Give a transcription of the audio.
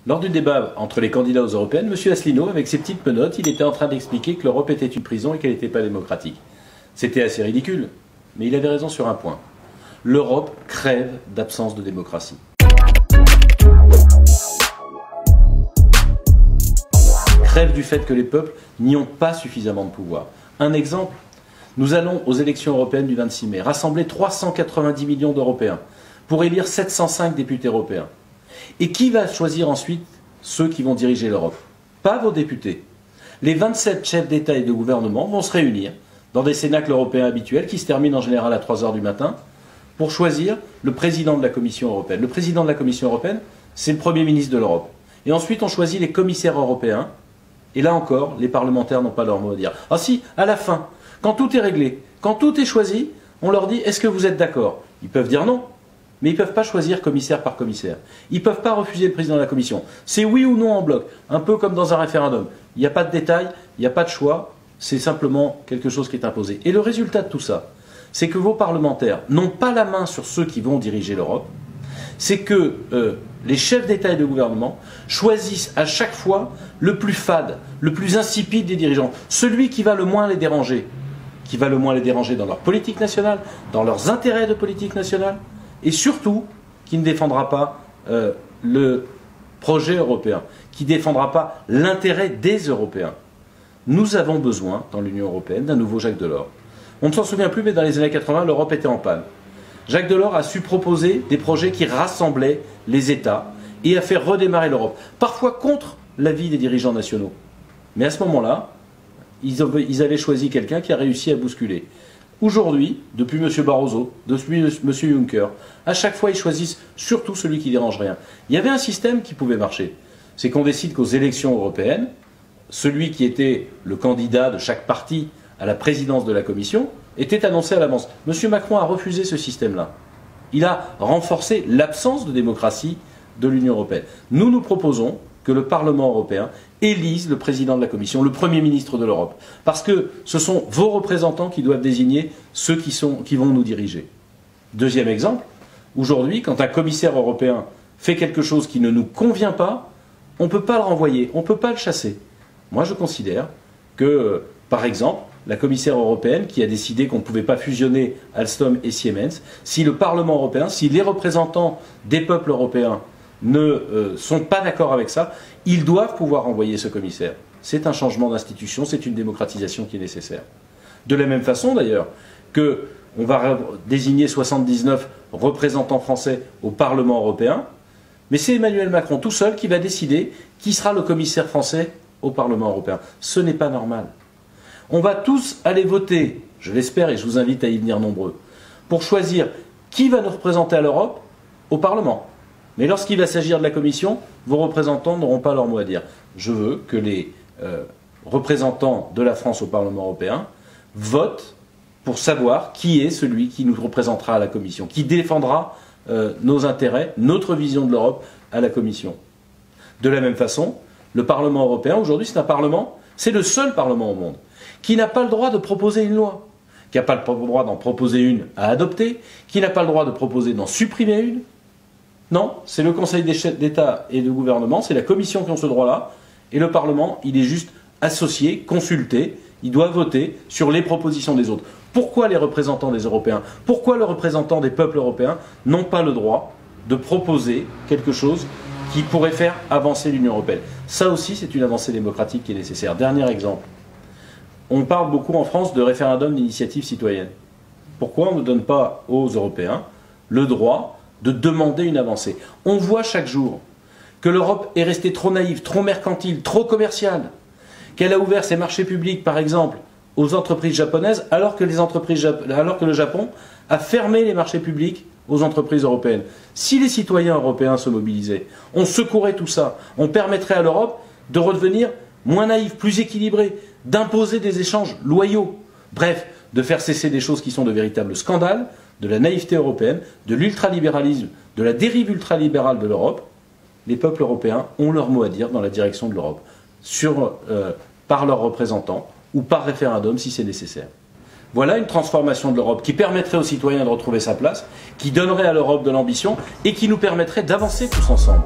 Lors du débat entre les candidats aux européennes, M. Asselineau, avec ses petites menottes, il était en train d'expliquer que l'Europe était une prison et qu'elle n'était pas démocratique. C'était assez ridicule, mais il avait raison sur un point. L'Europe crève d'absence de démocratie. Crève du fait que les peuples n'y ont pas suffisamment de pouvoir. Un exemple, nous allons aux élections européennes du 26 mai rassembler 390 millions d'Européens pour élire 705 députés européens. Et qui va choisir ensuite ceux qui vont diriger l'Europe? Pas vos députés. Les 27 chefs d'État et de gouvernement vont se réunir dans des cénacles européens habituels qui se terminent en général à 3 h du matin pour choisir le président de la Commission européenne. Le président de la Commission européenne, c'est le Premier ministre de l'Europe. Et ensuite, on choisit les commissaires européens. Et là encore, les parlementaires n'ont pas leur mot à dire. Ah si, à la fin, quand tout est réglé, quand tout est choisi, on leur dit « Est-ce que vous êtes d'accord ?» Ils peuvent dire non. Mais ils ne peuvent pas choisir commissaire par commissaire. Ils ne peuvent pas refuser le président de la Commission. C'est oui ou non en bloc, un peu comme dans un référendum. Il n'y a pas de détails, il n'y a pas de choix, c'est simplement quelque chose qui est imposé. Et le résultat de tout ça, c'est que vos parlementaires n'ont pas la main sur ceux qui vont diriger l'Europe, c'est que les chefs d'État et de gouvernement choisissent à chaque fois le plus fade, le plus insipide des dirigeants, celui qui va le moins les déranger, dans leur politique nationale, dans leurs intérêts de politique nationale, et surtout, qui ne défendra pas le projet européen, qui ne défendra pas l'intérêt des Européens. Nous avons besoin, dans l'Union européenne, d'un nouveau Jacques Delors. On ne s'en souvient plus, mais dans les années 80, l'Europe était en panne. Jacques Delors a su proposer des projets qui rassemblaient les États et a fait redémarrer l'Europe, parfois contre l'avis des dirigeants nationaux. Mais à ce moment-là, ils avaient choisi quelqu'un qui a réussi à bousculer. Aujourd'hui, depuis M. Barroso, depuis M. Juncker, à chaque fois, ils choisissent surtout celui qui ne dérange rien. Il y avait un système qui pouvait marcher. C'est qu'on décide qu'aux élections européennes, celui qui était le candidat de chaque parti à la présidence de la Commission était annoncé à l'avance. M. Macron a refusé ce système-là. Il a renforcé l'absence de démocratie de l'Union européenne. Nous proposons que le Parlement européen élise le président de la Commission, le Premier ministre de l'Europe. Parce que ce sont vos représentants qui doivent désigner ceux qui vont nous diriger. Deuxième exemple, aujourd'hui, quand un commissaire européen fait quelque chose qui ne nous convient pas, on ne peut pas le renvoyer, on ne peut pas le chasser. Moi, je considère que, par exemple, la commissaire européenne qui a décidé qu'on ne pouvait pas fusionner Alstom et Siemens, si le Parlement européen, si les représentants des peuples européens ne sont pas d'accord avec ça, ils doivent pouvoir renvoyer ce commissaire. C'est un changement d'institution, c'est une démocratisation qui est nécessaire. De la même façon d'ailleurs qu'on va désigner 79 représentants français au Parlement européen, mais c'est Emmanuel Macron tout seul qui va décider qui sera le commissaire français au Parlement européen. Ce n'est pas normal. On va tous aller voter, je l'espère et je vous invite à y venir nombreux, pour choisir qui va nous représenter à l'Europe au Parlement. Mais lorsqu'il va s'agir de la Commission, vos représentants n'auront pas leur mot à dire. Je veux que les représentants de la France au Parlement européen votent pour savoir qui est celui qui nous représentera à la Commission, qui défendra nos intérêts, notre vision de l'Europe à la Commission. De la même façon, le Parlement européen, aujourd'hui, c'est un Parlement, c'est le seul Parlement au monde, qui n'a pas le droit de proposer une loi, qui n'a pas le droit d'en proposer une à adopter, qui n'a pas le droit de proposer d'en supprimer une. Non, c'est le Conseil d'État et de gouvernement, c'est la Commission qui ont ce droit-là, et le Parlement, il est juste associé, consulté, il doit voter sur les propositions des autres. Pourquoi les représentants des Européens, pourquoi les représentants des peuples européens n'ont pas le droit de proposer quelque chose qui pourrait faire avancer l'Union européenne? Ça aussi, c'est une avancée démocratique qui est nécessaire. Dernier exemple. On parle beaucoup en France de référendum d'initiative citoyenne. Pourquoi on ne donne pas aux Européens le droit de demander une avancée? On voit chaque jour que l'Europe est restée trop naïve, trop mercantile, trop commerciale, qu'elle a ouvert ses marchés publics, par exemple, aux entreprises japonaises, alors que le Japon a fermé les marchés publics aux entreprises européennes. Si les citoyens européens se mobilisaient, on secourait tout ça, on permettrait à l'Europe de redevenir moins naïve, plus équilibrée, d'imposer des échanges loyaux, bref, de faire cesser des choses qui sont de véritables scandales, de la naïveté européenne, de l'ultralibéralisme, de la dérive ultralibérale de l'Europe. Les peuples européens ont leur mot à dire dans la direction de l'Europe, par leurs représentants ou par référendum si c'est nécessaire. Voilà une transformation de l'Europe qui permettrait aux citoyens de retrouver sa place, qui donnerait à l'Europe de l'ambition et qui nous permettrait d'avancer tous ensemble.